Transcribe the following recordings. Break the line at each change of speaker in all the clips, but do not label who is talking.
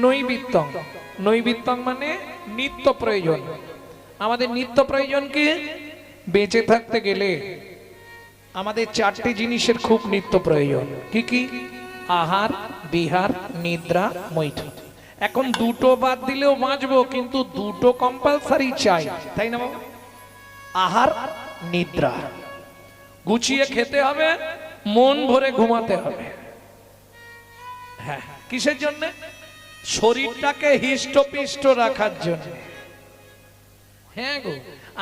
নৈবিত্তং। নৈবিত্তং মানে নিত্য প্রয়োজন। আমাদের নিত্য প্রয়োজন কি? বেঁচে থাকতে গেলে আমাদের চারটি জিনিসের খুব নিত্য প্রয়োজন। কি কি? আহার, বিহার, নিদ্রা, মৈথুন। এখন দুটো বাদ দিলেও বাঁচবো, কিন্তু দুটো কম্পালসারি চাই, তাই না বাবা? আহার, নিদ্রা। গুছিয়ে খেতে হবে, মন ভরে ঘুমাতে হবে। হ্যাঁ, কিসের জন্য? শরীরটাকে হিষ্টপিষ্ট রাখার জন্য। হ্যাঁ গো,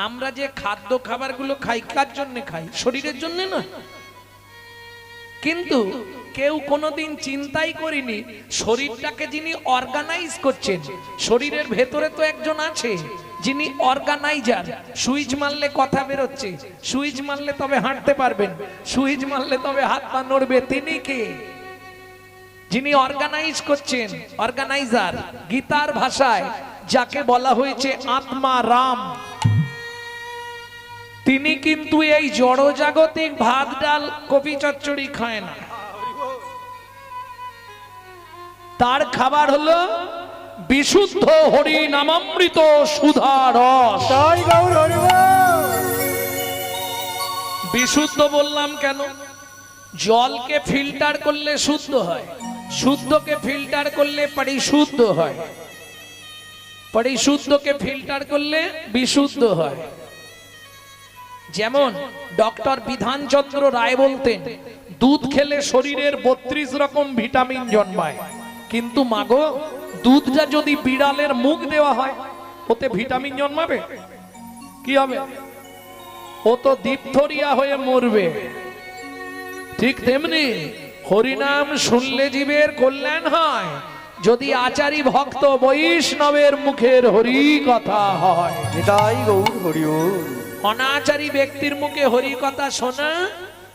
আমরা যে খাদ্য খাবারগুলো খাই কার জন্য খাই? শরীরের জন্য না। কিন্তু কেউ কোনোদিন চিন্তাই করিনি শরীরটাকে যিনি অর্গানাইজ করছেন, শরীরের ভেতরে তো একজন আছে যিনি অর্গানাইজার। সুইচ মারলে কথা বেরোচ্ছে, সুইচ মারলে তবে হাঁটতে পারবেন, সুইচ মারলে তবে হাত পা নড়বে। তিনি কে? যিনি অর্গানাইজ করছেন, অর্গানাইজার। গীতার ভাষায় যাকে বলা হয়েছে আত্মা রাম, তিনি কিন্তু এই জড়জাগতিক ভাত ডাল কপি চচ্চড়ি খায় না। তার খাবার হলো বিশুদ্ধ হরি নামামৃত সুধা রস। বিশুদ্ধ বললাম কেন? জলকে ফিল্টার করলে শুদ্ধ হয়, শুদ্ধকে ফিল্টার করলে পরিশুদ্ধ হয়, পরিশুদ্ধকে ফিল্টার করলে বিশুদ্ধ হয়। যেমন ডক্টর বিধানচন্দ্র রায় বলতেন, দুধ খেলে শরীরের 32 রকম ভিটামিন জন্মায়। কিন্তু মাগো, দুধটা যদি বিড়ালের মুখ দেওয়া হয়, ওতে ভিটামিন জন্মাবে? কি হবে? ও তো ডিপথোরিয়া হয়ে মরবে। ঠিক তেমনি হরিনাম শুনলে জীবের কল্যাণ হয় যদি আচারী ভক্ত বৈষ্ণবের মুখের হরি কথা হয়।
এটাই গৌর হরিও।
অনাচারী ব্যক্তির মুখে হরি কথা শোনা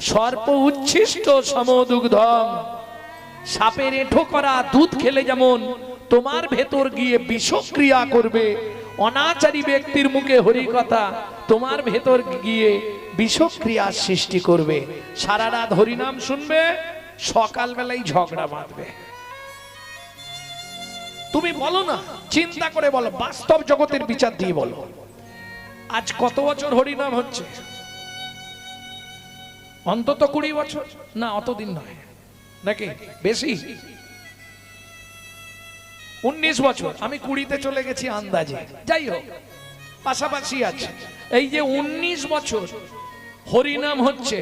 সর্প উচ্ছিষ্ট সমদুগ্ধম। সাপের এঁঠো করা দুধ খেলে যেমন তোমার ভেতর গিয়ে বিষক্রিয়া করবে, অনাচারী ব্যক্তির মুখে হরি কথা তোমার ভেতর গিয়ে বিষক্রিয়া সৃষ্টি করবে। সারা রাত হরিনাম শুনবে, সকালবেলায় ঝগড়া বাঁধবে। তুমি বলো না, চিন্তা করে বলো, বাস্তব জগতের বিচার দিয়ে বলো, আজ কত বছর হরিনাম হচ্ছে? অন্তত 20 বছর না, অতদিন নয় নাকি? বেশি, 19 বছর। আমি 20-তে চলে গেছি আন্দাজে। যাই হোক, পাশাপাশি আছে। এই যে 19 বছর হরিনাম হচ্ছে,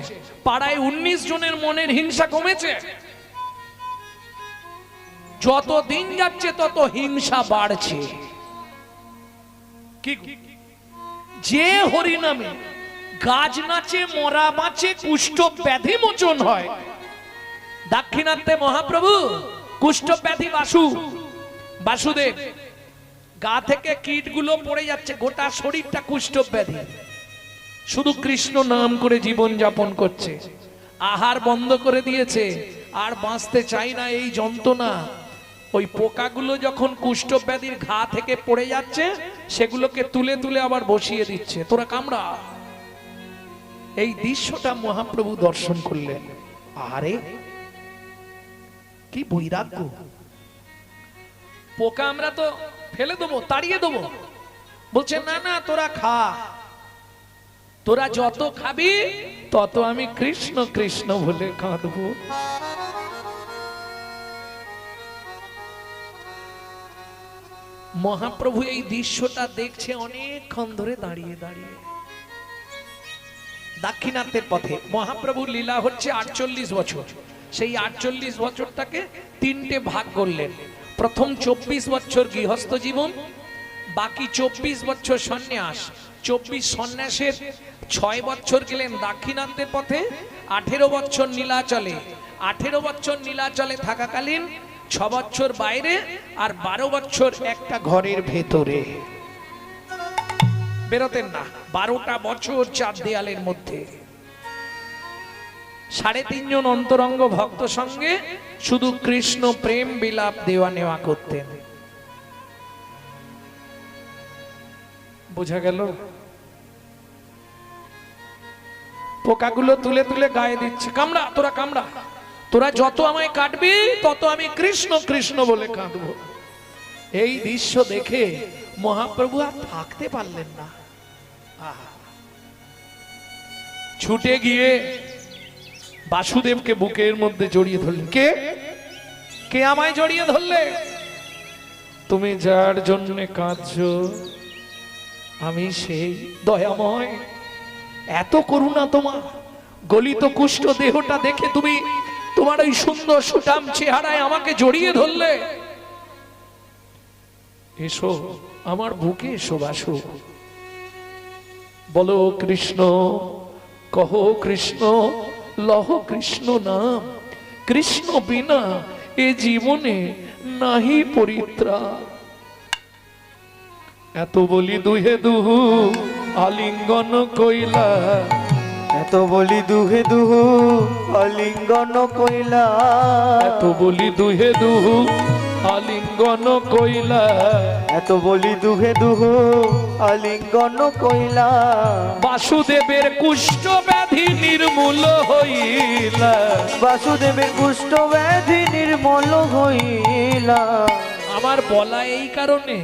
পাড়ায় 19 জনের মনের হিংসা কমেছে? যত দিন যাচ্ছে তত হিংসা বাড়ছে। কি যে হরিনামে গাছ নাচে, মরা বাঁচে, কুষ্ঠ ব্যাধি মোচন হয়। দাক্ষিণাত্যে মহাপ্রভু কুষ্ঠ ব্যাধি বাসুদেব, গা থেকে কীটগুলো পড়ে যাচ্ছে, গোটা শরীরটা কুষ্ঠ ব্যাধি, শুধু কৃষ্ণ নাম করে জীবন যাপন করছে। আহার বন্ধ করে দিয়েছে, আর বাঁচতে চাই না এই যন্ত্রণা। ওই পোকাগুলো যখন কুষ্ঠ ব্যাধির ঘা থেকে পড়ে যাচ্ছে, সেগুলোকে তুলে তুলে আবার বসিয়ে দিচ্ছে, তোরা কামড়া। এই দৃশ্যটা মহাপ্রভু দর্শন করলেন। আরে কি বৈরাগ্য! পোকা আমরা তো ফেলে দেবো, তাড়িয়ে দেবো, বলছে না না তোরা খা, তোরা যত খাবি তত আমি কৃষ্ণ কৃষ্ণ বলে কাঁদবো। মহাপ্রভু এই দৃশ্যটা দেখছে অনেকক্ষণ ধরে দাঁড়িয়ে দাঁড়িয়ে। দাক্ষিণাত্যের পথে মহাপ্রভুর লীলা হচ্ছে 48 বছর। সেই 48 বছরটাকে 3টে ভাগ করলেন। প্রথম 24 বছর গৃহস্থ জীবন, বাকি 24 বছর সন্ন্যাস। 24 সন্ন্যাসের 6 বছর গেলেন দাক্ষিণাত্যের পথে, 18 বছর নীলাচলে। 18 বছর নীলাচলে থাকাকালীন 6 বছর বাইরে, আর 12 বছর একটা ঘরের ভেতরে। বেরোতেন না, 12টা বছর 4 দেয়ালের মধ্যে। 3.5 জন অন্তরঙ্গ ভক্ত সঙ্গে শুধু কৃষ্ণ প্রেম বিলাপ দেওয়া নেওয়া করতেন। বোঝা গেল? পোকাগুলো তুলে তুলে গায়ে দিচ্ছে, কামড়া তোরা কামড়া, তোরা যত আমায় কাটবি তত আমি কৃষ্ণ কৃষ্ণ বলে কাঁদবো। এই দৃশ্য দেখে মহাপ্রভু আর থাকতে পারলেন না। আহা! ছুটে গিয়ে বাসুদেবকে বুকের মধ্যে জড়িয়ে ধরলেন। কে কে আমায় জড়িয়ে ধরলে? তুমি যার জন্য কাঁদছো আমি সেই দয়াময়। এত করুণা তোমার, গলিত কুষ্ঠ দেহটা দেখে তুমি তোমার ওই সুন্দর সুঠাম চেহারায় আমাকে জড়িয়ে ধরলে। এসো আমার বুকে এসো বাসু, বলো কৃষ্ণ, কহ কৃষ্ণ, লহ কৃষ্ণ নাম, কৃষ্ণ বিনা এ জীবনে নাহি পরিত্রাণ। এত বলি দুহে দুহু আলিঙ্গন কইলা,
এত বলি দুহে দুহু আলিঙ্গন কইলা,
এত বলি দুহে দুহু আলিঙ্গন কইলা,
এত বলি দুহে দুহু আলিঙ্গন কইলা,
বাসুদেবের কুষ্ঠ ব্যাধি নির্মূল হইলা,
বাসুদেবের কুষ্ঠ ব্যাধি নির্মল হইলা।
আমার বলা এই কারণে,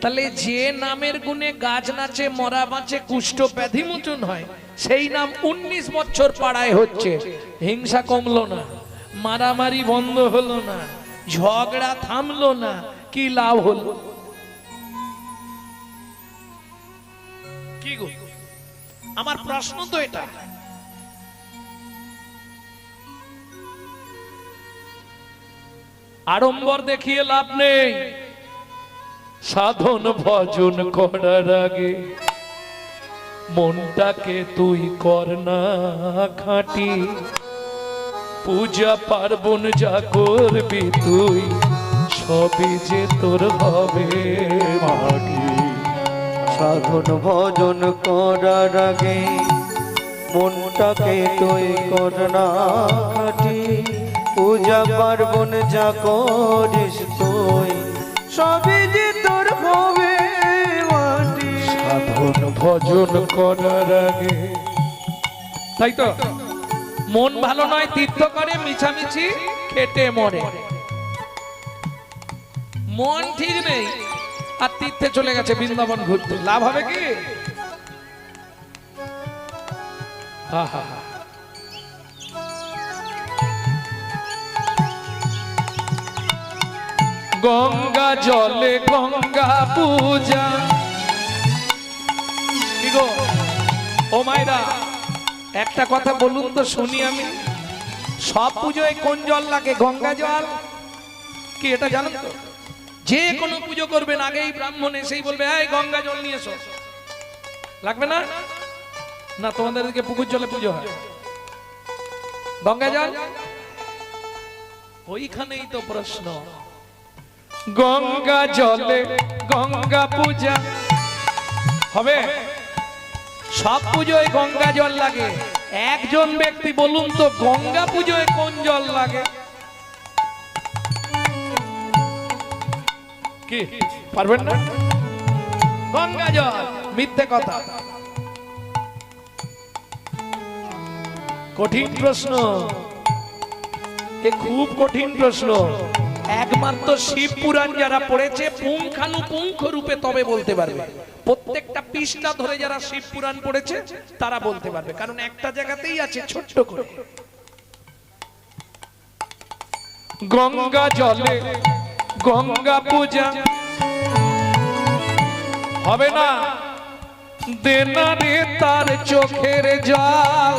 তাহলে যে নামের গুণে গাছ নাচে মরা বাঁচে কুষ্ঠ ব্যাধি মোচন হয়, সেই নাম 19 বছর পাড়ায় হচ্ছে। হিংসা কমলো না, মারামারি বন্ধ হলো না, ঝগড়া থামলো না, কি লাভ হলো? কি গো, আমার প্রশ্ন তো এটা। আড়ম্বর দেখিয়ে লাভ নেই, সাধন ভজন করার আগে মনটাকে তুই কর না খাঁটি। পূজা পার্বণ যা করবি তুই সবই যে তোর হবে মাটি।
সাধন ভজন করার আগে মনটাকে তুই কর না খাঁটি। পূজা পার্বণ যা করিস তুই সবই যে তোর হবে মাটি।
সাধন ভজন করার আগে, তাই তো মন ভালো নয় তীর্থ করে মিছামিছি খেটে মরে। মন ঠিক নেই আর তীর্থে চলে গেছে বৃন্দাবন ঘুরতে, লাভ হবে কি? আহা! গঙ্গা জলে গঙ্গা পূজা। কি গো ও মাইরা, একটা কথা বলুন তো শুনি আমি, সব পুজোয় কোন জল লাগে? গঙ্গা জল। কি এটা জানেন তো? যে কোনো পুজো করবেন আগেই ব্রাহ্মণ এসেই বলবে এই গঙ্গা জল নিয়ে এসো, লাগবে না? না তোমাদের দিকে পুকুর জলে পুজো হয়, গঙ্গা জল ওইখানেই তো প্রশ্ন। গঙ্গা জলে গঙ্গা পূজা হবে, সব পুজোয় গঙ্গা জল লাগে। একজন ব্যক্তি বলুন তো গঙ্গা পুজোয় কোন জল লাগে? কি পারবেন না? গঙ্গা জল। মিথ্যে কথা, কঠিন প্রশ্ন, এ খুব কঠিন প্রশ্ন। একমাত্র শিব পুরাণ যারা পড়েছে পুঙ্খানুপুঙ্খ রূপে তবে বলতে পারবে। প্রত্যেকটা পৃষ্ঠা ধরে যারা শিব পুরাণ পড়েছে তারা বলতে পারবে, কারণ একটা জায়গাতেই আছে ছোট্ট করে। গঙ্গা জলে গঙ্গা পূজা হবে না, দেনা রে তার চোখের জল,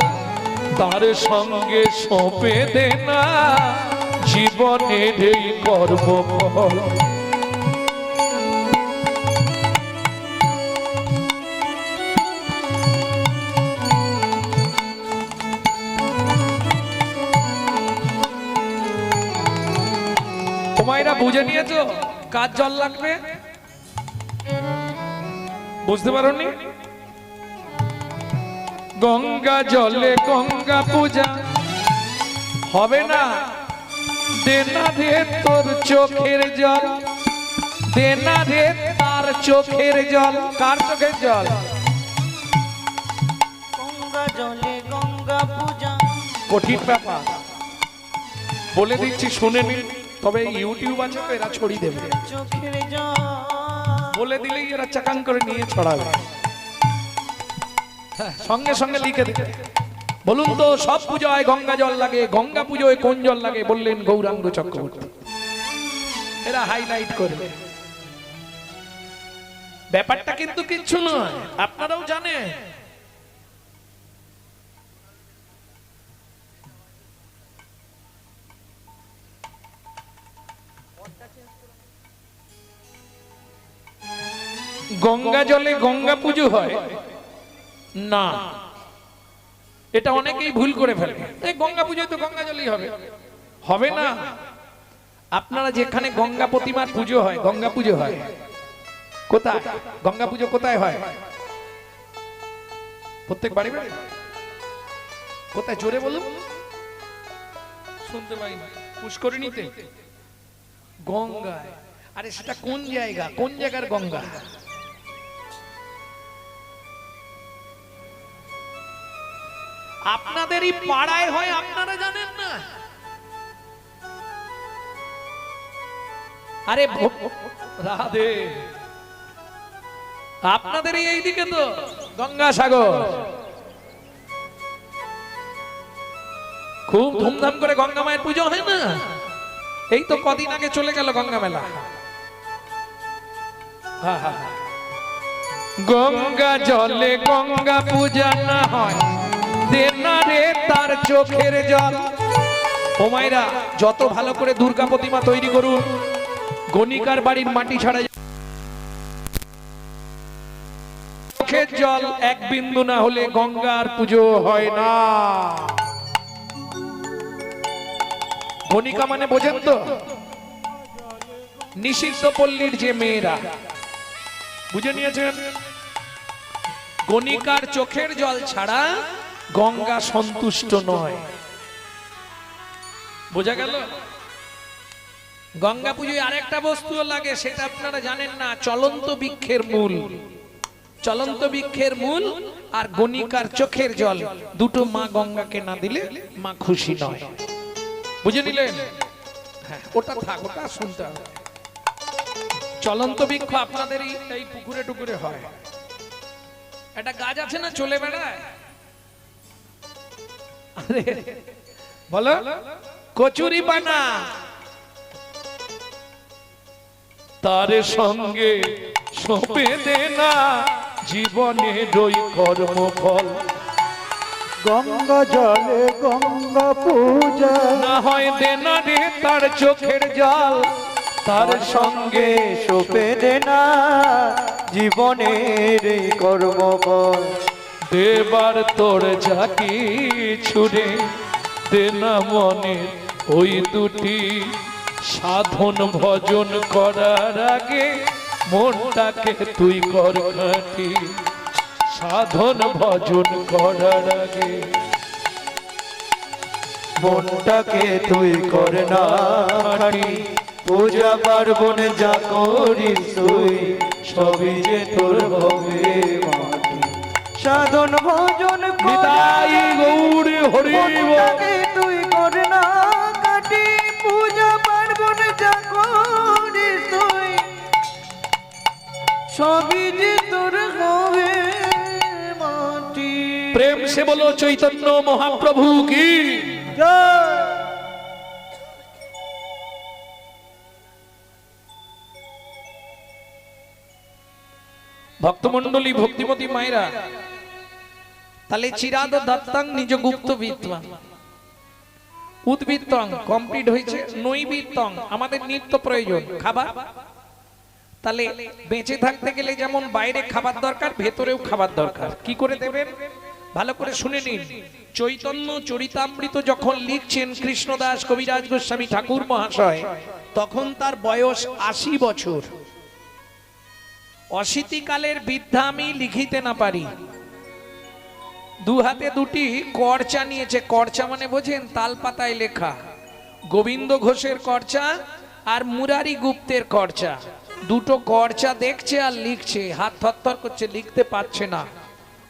তার সঙ্গে সঁপে দেনা জীবনের এই কর্মফল। তোমায়রা বুঝে নিয়েছো কার জল লাগবে? বুঝতে পারোনি? গঙ্গা জলে গঙ্গা পূজা হবে না, দেনা রে তোর চোখের জল, দেনা রে তার চোখের জল। কার চোখের জল?
গঙ্গা জলে গঙ্গা পূজা।
কঠিন ব্যাপার বলে দিচ্ছি, শুনে নিন, তবে ইউটিউব আছে তো এরা ছড়িয়ে দেবে,
চোখের জল
বলে দিলেই এরা চাকান করে নিয়ে ছড়াবে। হ্যাঁ, সঙ্গে সঙ্গে লিখে দেবে। বলুন তো সব পূজায় গঙ্গা জল লাগে, গঙ্গা পুজোয় কোন জল লাগে? বললেন গৌরাঙ্গ চক্রবর্তী। এরা হাইলাইট করবে। ব্যাপারটা কিন্তু কিচ্ছু নয়, আপনারাও জানেন। গঙ্গা জলে গঙ্গা পুজো হয় না, এটা অনেকেই ভুল করে ফেলে। এই গঙ্গা পুজোয় তো গঙ্গা জলই হবে, হবে না। আপনারা যেখানে গঙ্গা প্রতিমার পুজো হয়, গঙ্গা পুজো হয় কোথায়? গঙ্গা পুজো কোথায় হয়? প্রত্যেক বাড়ি বাড়ি? কোথায়? জোরে বলুন, শুনতে পাই না। পুষ্করিণীতে? গঙ্গায়? আরে সেটা কোন জায়গা, কোন জায়গার গঙ্গা? আপনাদেরই পাড়ায় হয়, আপনারা জানেন না? আরে রাধে, আপনাদেরই এইদিকে তো গঙ্গাসাগর, খুব ধুমধাম করে গঙ্গা মায়ের পুজো হয় না? এই তো কদিন আগে চলে গেল গঙ্গা মেলা। গঙ্গা জলে গঙ্গা পূজা না হয়, দেনা রে তার চোখের জল। ও মায়েরা, যত ভালো করে দুর্গা প্রতিমা তৈরি করুন, গণিকার বাড়ির মাটি ছাড়া চোখের জল এক বিন্দু না হলে গঙ্গার পুজো হয় না। গণিকা মানে বোঝেন তো? নিষিদ্ধ পল্লীর যে মেয়েরা, বুঝে নিয়েছেন? গণিকার চোখের জল ছাড়া গঙ্গা সন্তুষ্ট নয়। বোঝা গেল? গঙ্গা পুজোয় আরেকটা বস্তুও লাগে, সেটা আপনারা জানেন না। চলন্ত বৃক্ষের মূল, চলন্ত বৃক্ষের মূল আর গণিকার চোখের জল, দুটো মা গঙ্গাকে না দিলে মা খুশি নয়। বুঝে নিলেন? হ্যাঁ, ওটা থাক, ওটা শুনতে হবে। চলন্ত বৃক্ষ আপনাদেরই এই পুকুরে টুকুরে হয়। একটা গাছ আছে না, চলে বেড়ায়? আরে বলো, কচুরি পানা। তার সঙ্গে সঁপে দে না জীবনে রই কর্মফল।
গঙ্গা জলে গঙ্গা পূজা
না হয় দেনা রে তার চোখের জল,
তার সঙ্গে সোপে দে না জীবনের এই কর্মফল।
দেবার তোর ঝাঁকি ছুড়ে দেনা মনে ওই দুটি, সাধন ভজন করার আগে মনটাকে তুই কর খাঁটি। সাধন ভজন করার আগে
মনটাকে তুই কর না খাঁটি। পূজা পার্বণ যা করিস তুই, সবই যে তোর হবে মাটি। সাধন ভজন
নিতাই গৌর হরি বল।
মনটাকে তুই কর না খাঁটি। পূজা পার্বণ যা করিস তুই, সবই যে তোর হবে মাটি।
প্রেম সে বলো চৈতন্য মহাপ্রভু কি
জয়।
ভক্তমন্ডলী, ভক্তিমতী মায়েরা, তাহলে চিরাদ দত্তাং নিজ গুপ্ত বিদ্বাং, উদ্বৃত্তং কমপ্লিট হয়েছে। নৈবিত্তং আমাদের নিত্য প্রয়োজন খাবার। তাহলে বেঁচে থাকতে গেলে যেমন বাইরে খাবার দরকার, ভেতরেও খাবার দরকার। কি করে দেবেন? ভালো করে শুনে নিন। চৈতন্য চরিতামৃত যখন লিখছেন কৃষ্ণদাস কবিরাজ গোস্বামী ঠাকুর মহাশয়, তখন তার বয়স ৮০ বছর। অশীতিকালের বিদ্যা আমি লিখিতে না পারি। দু হাতে দুটি করচা নিয়েছে। করচা মানে বোঝেন? তাল পাতায় লেখা। গোবিন্দ ঘোষের করচা আর মুরারি গুপ্তের করচা, দুটো করচা দেখছে আর লিখছে। হাত থরথর করছে, লিখতে পারছে না।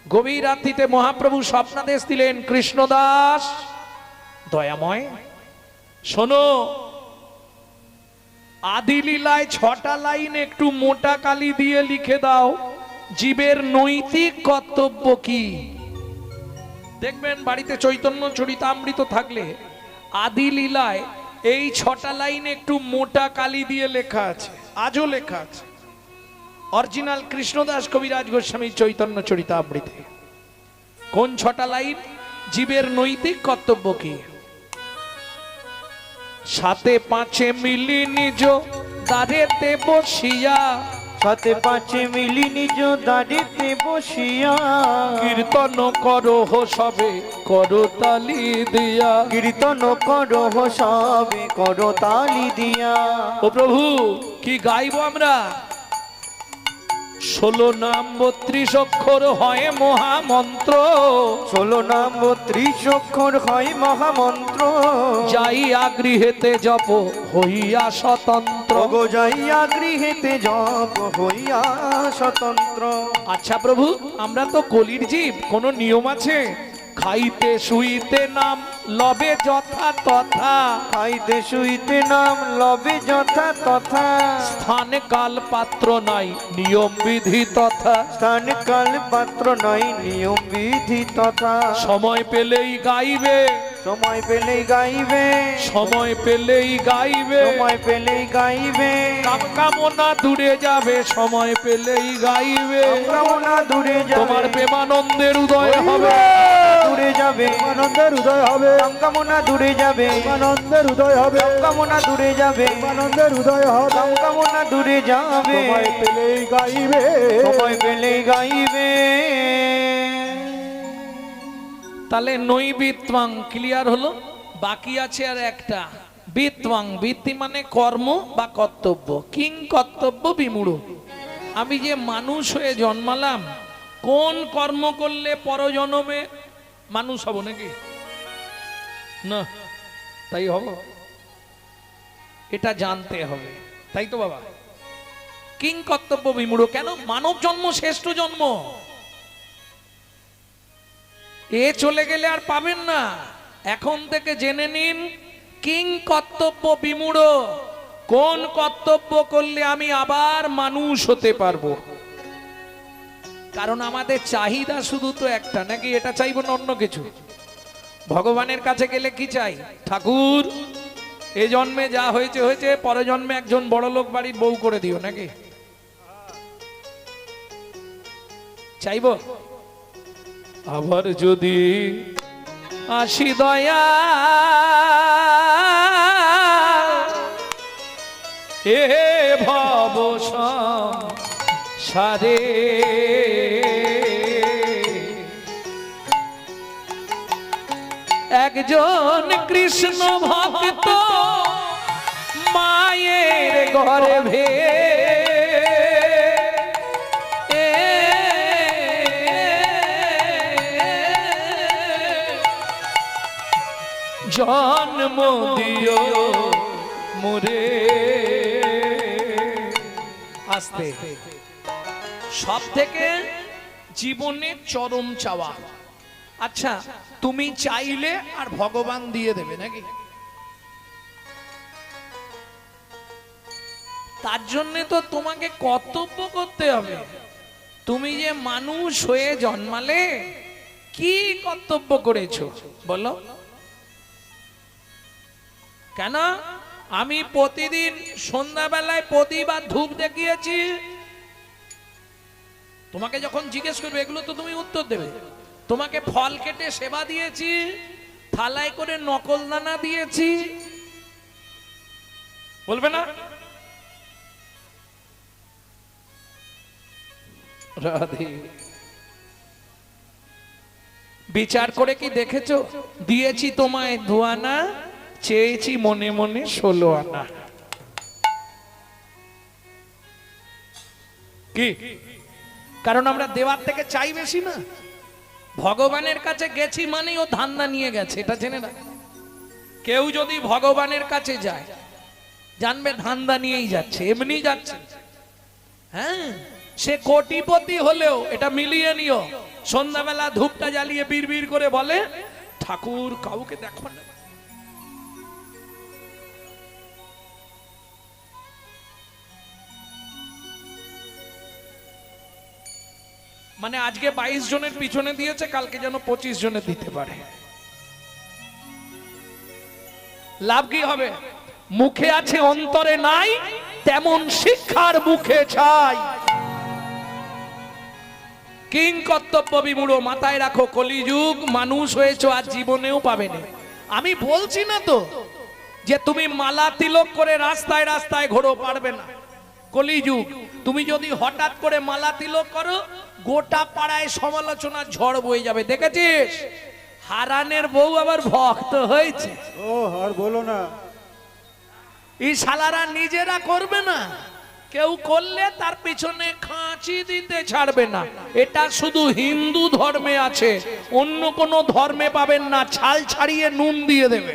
গভীর রাত্রিতে মহাপ্রভু স্বপ্নাদেশ দিলেন, কৃষ্ণদাস দয়াময় শোনো, আদি লীলায় 6টা লাইন একটু মোটা কালি দিয়ে লিখে দাও, জীবের নৈতিক কর্তব্য কি। দেখবেন বাড়িতে চৈতন্য চরিতামৃত থাকলে আদি লীলায় এই 6টা লাইন একটু মোটা কালি দিয়ে লেখা আছে, আজও লেখা আছে, অরিজিনাল কৃষ্ণদাস কবিরাজ গোস্বামী চৈতন্য চরিতামৃতে। কোন 6টা লাইন? জীবের নৈতিক কর্তব্য কি। সাথে পাঁচে মিলি নিজ দাঁড়েতে বসিয়া,
সাথে পাঁচে মিলি নিজ দাঁড়িতে বসিয়া,
কীর্তন করো সবে করো তালি দিয়া।
কীর্তন করো সবে করো তালি দিয়া।
ও প্রভু, কি গাইবো আমরা? 16 নাম 32 অক্ষর হয় মহামন্ত্র,
16 নাম 32 অক্ষর হয় মহামন্ত্র।
যাইয়া গৃহেতে জপ হইয়া স্বতন্ত্র।
গো যাইয়া গৃহেতে জপ হইয়া স্বতন্ত্র।
আচ্ছা প্রভু, আমরা তো কলির জীব, কোনো নিয়ম আছে? খাইতে শুইতে নাম লবে যথা তথা,
খাইতে শুইতে নাম লবে যথা তথা।
স্থান কাল পাত্র নাই নিয়ম বিধি তথা,
স্থান কাল পাত্র নাই নিয়ম বিধি তথা।
সময় পেলেই গাইবে,
সময় পেলেই গাইবে,
সময় পেলেই গাইবে,
সময় পেলেই গাইবে।
কামনা দূরে যাবে, সময় পেলেই গাইবে।
কামনা দূরে যাবে,
তোমার প্রেমানন্দের উদয় হবে,
দূরে যাবে আনন্দের উদয় হবে। কামনা দূরে যাবে, আনন্দের উদয় হবে। কামনা দূরে যাবে, আনন্দের উদয় হবে। কামনা দূরে যাবে, সময় পেলেই গাইবে, সময় পেলেই গাইবে।
তাহলে নৈবিত্বাং ক্লিয়ার হলো। বাকি আছে আর একটা, বিত্বাং। বৃত্তি মানে কর্ম বা কর্তব্য। কিং কর্তব্য বিমূঢ়। আমি যে মানুষ হয়ে জন্মালাম, কোন কর্ম করলে পরজন্মে মানুষ হব নাকি? না, তাই হব? এটা জানতে হবে, তাই তো বাবা? কিং কর্তব্য বিমূঢ়। কেন? মানব জন্ম শ্রেষ্ঠ জন্ম, এ চলে গেলে আর পাবেন না। এখন থেকে জেনে নিন, কিং কর্তব্য বিমূঢ়। কোন কর্তব্য করলে আমি আবার মানুষ হতে পারবো? কারণ আমাদের চাহিদা শুধু তো একটা, নাকি এটা চাইবো না অন্য কিছু? ভগবানের কাছে গেলে কি চাই? ঠাকুর, এই জন্মে যা হয়েছে হয়েছে, পরের জন্মে একজন বড় লোক বাড়ির বউ করে দিও, নাকি চাইবো? আবার যদি আসি দয়া এ ভব সারে, একজন কৃষ্ণ ভক্ত মায়ের গর্ভে জন্ম দিও মোরে। আস্তে, সব থেকে জীবনের চরম চাওয়া। আচ্ছা, তুমি চাইলে আর ভগবান দিয়ে দেবে নাকি? তার জন্য তো তোমাকে কর্তব্য করতে হবে। তুমি যে মানুষ হয়ে জন্মালে, কি কর্তব্য করেছো বলো? কেন? আমি প্রতিদিন সন্ধ্যাবেলায় প্রদীপ আর ধূপ দেখিয়েছি। তোমাকে যখন জিজ্ঞেস করবে, এগুলো তো তুমি উত্তর দেবে। তোমাকে ফল কেটে সেবা দিয়েছি, থালায় করে নকল দানা দিয়েছি, বলবে না? রাধে, বিচার করে কি দেখেছো? দিয়েছি তোমায় দুয়ানা, চেয়েছি মনে মনে 16 আনা। কি? কারণ আমরা দেওয়ার থেকে চাই বেশি না। ভগবানের কাছে গেছি মানেই ও ধান্দা নিয়ে গেছে, এটা জেনে না? কেউ যদি ভগবানের কাছে যায়, জানবে ধান্দা নিয়েই যাচ্ছে, এমনি যাচ্ছে। হ্যাঁ, সে কোটিপতি হলেও এটা মিলিয়ে নিও, সন্ধ্যাবেলা ধূপটা জ্বালিয়ে বিড়বিড় করে বলে, ঠাকুর কাউকে দেখো না। মানে আজকে 22 জনের পিছনে দিয়েছে, কালকে যেন 25 জনে দিতে পারে। লাভ কি হবে? মুখে আছে অন্তরে নাই, তেমন শিক্ষার মুখে চাই। কিং কর্তব্য বিমূঢ়, মাথায় রাখো, কলিযুগ মানুষ হয়েছো আর জীবনেও পাবে না। আমি বলছি না তো যে তুমি মালা তিলক করে রাস্তায় রাস্তায় ঘোরো, পারবে না। কলিযুগ, তুমি যদি হঠাৎ করে মালা তিলক করো, গোটা পাড়ায় সমালোচনার ঝড় বয়ে যাবে। দেখেছিস হারানের বউ আবার ভক্ত হয়েছে।
ও আর বলো না,
এই শালারা নিজেরা করবে না, কেউ করলে তার পিছনে খাঁচি দিতে ছাড়বে না। এটা শুধু হিন্দু ধর্মে আছে, অন্য কোন ধর্মে পাবেন না। ছাল ছাড়িয়ে নুন দিয়ে দেবে।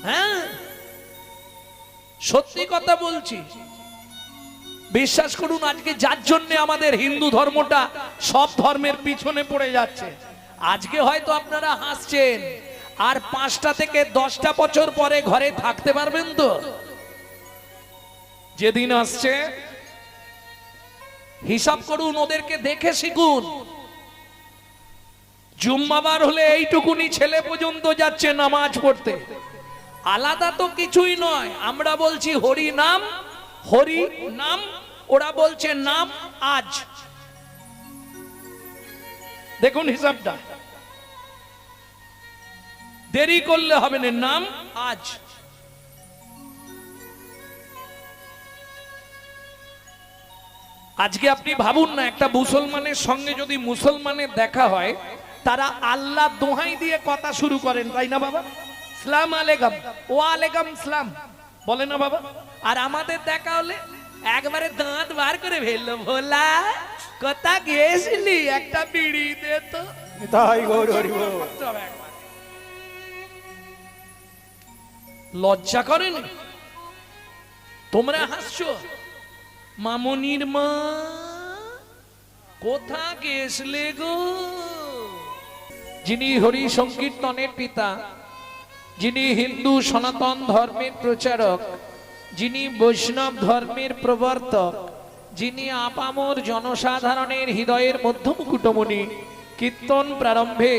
হ্যাঁ, সত্যি কথা বলছি, বিশ্বাস করুন। আজকে যার জন্য আমাদের হিন্দু ধর্মটা সব ধর্মের পিছনে পড়ে যাচ্ছে। আজকে হয়তো আপনারা হাসছেন, আর 5টা থেকে 10টা বছর পরে ঘরে থাকতে পারবেন তো? যেদিন আসছে হিসাব করুন, ওদেরকে দেখে শিখুন। জুম্মাবার হলে এইটুকুনি ছেলে পর্যন্ত যাচ্ছে নামাজ পড়তে। আলাদা তো কিছুই নয়। আমরা বলছি হরি নাম, হরি নাম, ওরা বলছে নাম আজ। দেখুন হিসাবটা, দেরি করলে হবে না, নাম আজ। আজকে আপনি ভাবুন না, একটা মুসলমানের সঙ্গে যদি মুসলমানের দেখা হয়, তারা আল্লাহ দোহাই দিয়ে কথা শুরু করেন, তাই না বাবা? সালাম আলাইকুম, ওয়া আলাইকুম সালাম বলে না বাবা? আর আমাদের দেখা হলে একবারে দাঁত বার করে ফেললো, ভোলা কথা গেছিলি, একটা বিড়ি দে তো।
তাই গৌর হরি বল।
লজ্জা করেন? তোমরা হাসছো, মামনির মা কোথা গেছলে গো? যিনি হরি সংকীর্তনের পিতা, যিনি হিন্দু সনাতন ধর্মের প্রচারক, যিনি বৈষ্ণব ধর্মের প্রবর্তক, যিনি আপামর জনসাধারণের হৃদয়ের মধ্যমুকুটমণি, কীর্তন প্রারম্ভে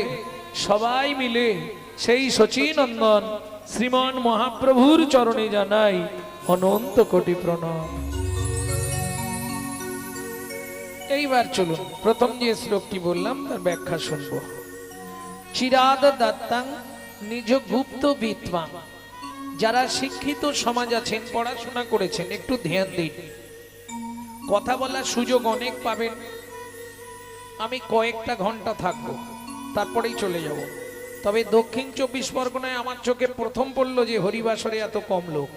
সবাই মিলে সেই শচীনন্দন শ্রীমন মহাপ্রভুর চরণে জানাই অনন্ত কোটি প্রণাম। এইবার চলুন প্রথম যে শ্লোকটি বললাম তার ব্যাখ্যা শুনবো। চিরাদ দত্তাং নিজ গুপ্ত বিদ্বান। যারা শিক্ষিত সমাজ আছেন, পড়াশোনা করেছেন, একটু ধ্যান দিন। কথা বলার সুযোগ অনেক পাবেন। আমি কয়েকটা ঘন্টা থাকবো, তারপরেই চলে যাব। তবে দক্ষিণ 24 পরগনায় আমার চোখে প্রথম পড়ল যে হরিবাসরে এত কম লোক।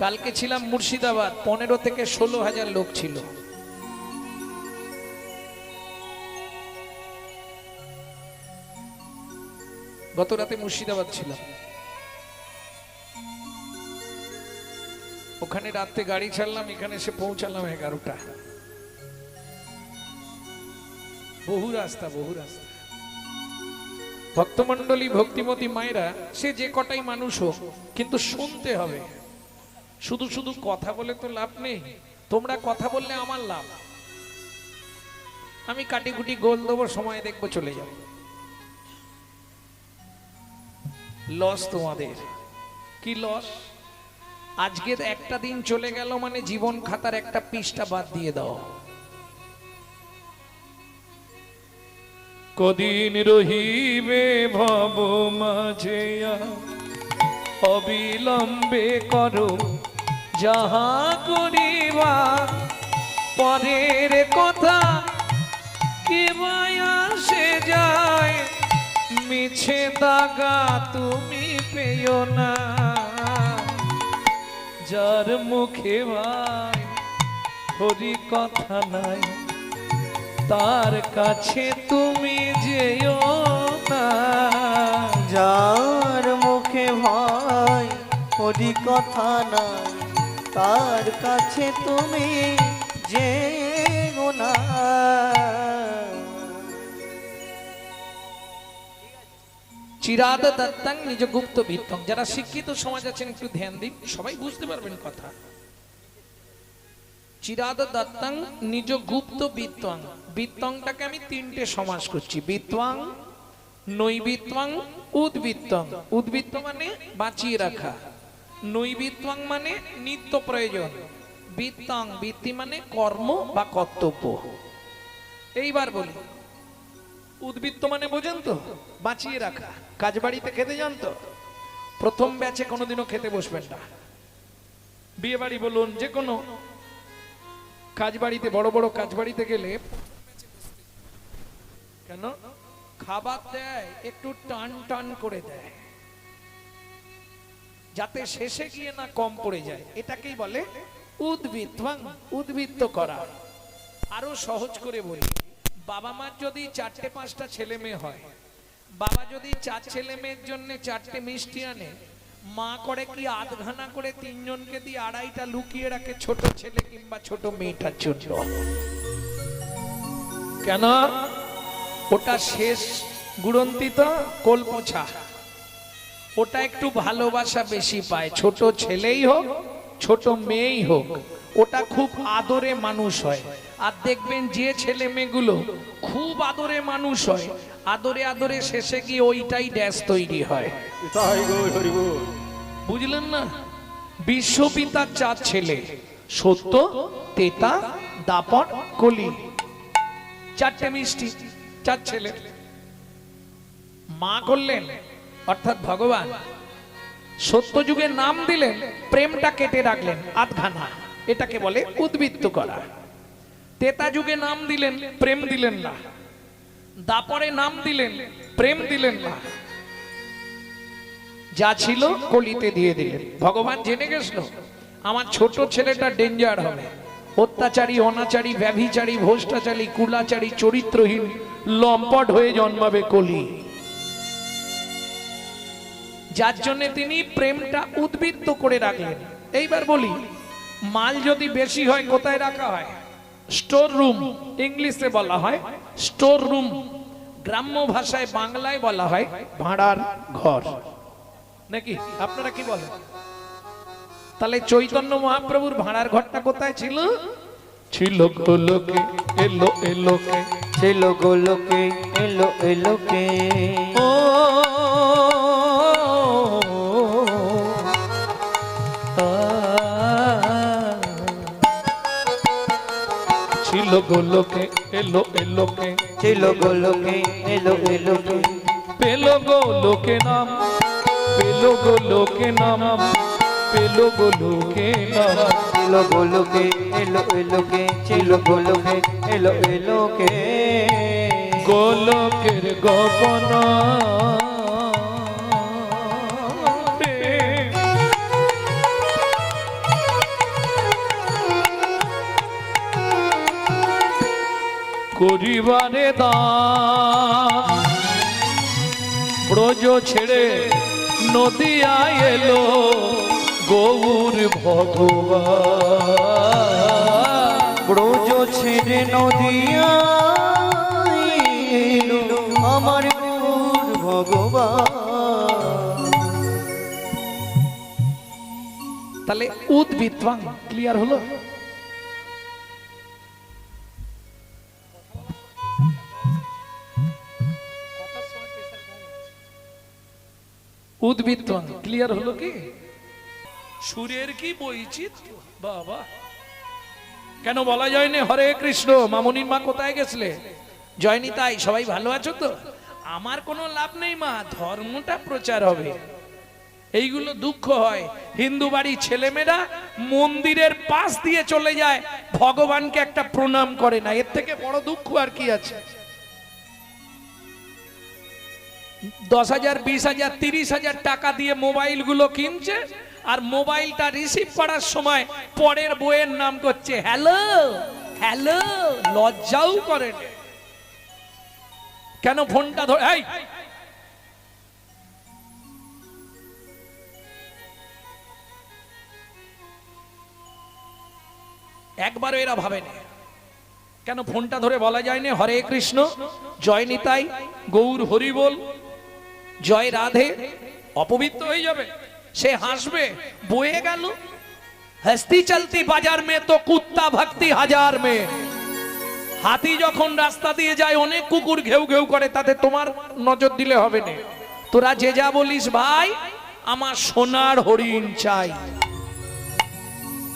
কালকে ছিলাম মুর্শিদাবাদ, 15 থেকে 16 হাজার লোক ছিল। গত রাতে মুর্শিদাবাদ ছিলাম, ওখানে রাতে গাড়ি ছাড়লাম, এখানে এসে পৌঁছালাম 11টা। বহু রাস্তা, বহু রাস্তা। ভক্তমন্ডলী, ভক্তিমতী মায়েরা, সে যে কটাই মানুষ হোক, কিন্তু শুনতে হবে। শুধু শুধু কথা বলে তো লাভ নেই। তোমরা কথা বললে আমার লাভ। আমি কাটিকুটি গোল দেবো, সময় দেখবো, চলে যাব। লস তোমাদের। কি লস? আজকে একটা দিন চলে গেল মানে জীবন খাতার একটা পৃষ্ঠা বাদ দিয়ে দাও। কদিন রহিবে ভব মাঝে, অবিলম্বে করো যাহা করিবা। পরের কথা কি আসে যায়, মিছে দাগা তুমি পেও না। যার মুখে ভাই হরি কথা নাই, তার কাছে তুমি যেও না।
যার মুখে ভাই হরি কথা নাই, তার কাছে তুমি যেও না।
চিরাদ দত্তাং নিজ গুপ্ত বিত্তং। যারা শিক্ষিত সমাজ আছেন একটু ধ্যান দিন, সবাই বুঝতে পারবেন কথা। চিরাদ দত্তাং নিজ গুপ্ত বিত্বাং। বিত্তংটাকে আমি তিনটে সমাস করছি, বিত্বাং, নৈবিত্বাং, উদ্বৃত্তং। উদ্বৃত্ত মানে বাঁচিয়ে রাখা, নৈবিত্বাং মানে নিত্য প্রয়োজন, বিত্তাং বৃত্তি মানে কর্ম বা কর্তব্য। এইবার বলি, উদ্বৃত্ত মানে বোঝেন তো, বাঁচিয়ে রাখা। কাজ বাড়িতে খেতে যান তো, প্রথম ব্যাচে কোনোদিনও খেতে বসবেন না। বিয়ে বাড়ি বলুন, যে কোনো কাজ বাড়িতে, বড় বড় কাজ বাড়িতে গেলে কেন খাবার দেয় একটু টান টান করে দেয়, যাতে শেষে গিয়ে না কম পড়ে যায়। এটাকেই বলে উদ্বৃত্তাং, উদ্বৃত্ত করা। আরো সহজ করে বলি, বাবা মার যদি 4-5টা ছেলে মেয়ে হয়, বাবা যদি 4 ছেলে মেয়ের জন্য 4টে মিষ্টি আনে, মা করে কি আধখানা করে 3 জনকে দিয়ে 2.5টা লুকিয়ে রাখে ছোট ছেলে কিংবা ছোট মেয়েটার জন্য। কেন? ওটা শেষ গুড়ন্তিত কোল পোছা, ওটা একটু ভালোবাসা বেশি পায়, ছোট ছেলেই হোক ছোট মেয়েই হোক, ওটা খুব আদরে মানুষ হয়। আর দেখবেন যে ছেলে মেয়েগুলো খুব আদরে মানুষ হয়, আদরে আদরে শেষে গিয়ে ওইটাই ড্যাশ তৈরি হয়। বুঝলেন না? বিশ্বপিতার 4 ছেলে, সত্য, তেতা, দাপট, কলি, 4টে মিষ্টি, 4 ছেলে। মা করলেন অর্থাৎ ভগবান সত্য যুগে নাম দিলেন, প্রেমটা কেটে রাখলেন আধখানা, এটাকে বলে উদ্বৃত্ত করা। তেতা যুগে নাম দিলেন, প্রেম দিলেন না। দাপরে নাম দিলেন, প্রেম দিলেন না। যা ছিল কলিতে দিয়ে দিলেন। ভগবান জেনে গেছিল আমার ছোট ছেলেটা ডেঞ্জার হবে, অত্যাচারী, অনাচারী, ব্যভিচারী, ভ্রষ্টাচারী, কুলাচারী, চরিত্রহীন, লম্পট হয়ে জন্মাবে কলি। যার জন্য তিনি প্রেমটা উদ্বৃত্ত করে রাখলেন। এইবার বলি, মাল যদি বেশি হয় কোথায় রাখা হয়? স্টোর রুম, ইংলিশে বলা হয় স্টোর রুম, গ্রাম্য ভাষায় বাংলায় বলা হয় ভাঁড়ার ঘর, নাকি আপনারা কি বলেন? তাহলে চৈতন্য মহাপ্রভুর ভাঁড়ার ঘরটা কোথায় ছিল? ছিল গোলকে, এলো এলোকে,
ছিল গোলকে, এলো এলোকে।
ও ছিল গোলকে, এলো এলোকে,
ছিল গোলকে, এলো এলোকে।
পেলো গোলকে নাম, পেলো গোলকে নাম, পেলো গোলকে নাম।
ছিল গোলকে, এলো এলোকে, ছিল গোলকে, এলো এলোকে।
গোলকের গোপন করিবারে দান, ব্রজ ছেড়ে নদিয়ায় এলো গৌর ভগবান।
ব্রজ ছেড়ে নদিয়া এলো আমার গৌর ভগবান।
তাহলে উদ্বৃত্তাং ক্লিয়ার হলো? উদ্বৃত্তাং ক্লিয়ার হলো কি? সুরের কি বৈচিত্র্য বাবা! কেন বলা যায়নি হরে কৃষ্ণ? মামনির মা কোথায় গেছিলে? জয়নি তাই, সবাই ভালো আছো তো? আমার কোনো লাভ নেই মা, ধর্মটা প্রচার হবে। এইগুলো দুঃখ হয়, হিন্দু বাড়ির ছেলেমেয়েরা মন্দিরের পাশ দিয়ে চলে যায়, ভগবানকে একটা প্রণাম করে না। এর থেকে বড় দুঃখ আর কি আছে? 10,000, 20,000, 30,000 টাকা দিয়ে মোবাইল গুলো কিনছে, আর মোবাইলটা রিসিভ করার সময় পরের বইয়ের নাম করছে হ্যালো হ্যালো, লজ্জাও করে না। কেন ফোনটা ধরে? এই একবারও এরা ভাবেনি কেন ফোনটা ধরে বলা যায়নি হরে কৃষ্ণ, জয় নিতাই, গৌর হরি বল, জয় রাধে? অপবিত্র হয়ে যাবে, সে হাসবে, বয়ে গেল। हस्ती चलती बाजार में तो कुत्ता भक्ति हजार में। হাতি যখন রাস্তা দিয়ে যায় অনেক কুকুর ঘেউ ঘেউ করে, তাতে তোমার নজর দিলে হবে না। তোরা যে যা বলিস ভাই, আমার সোনার হরিণ চাই।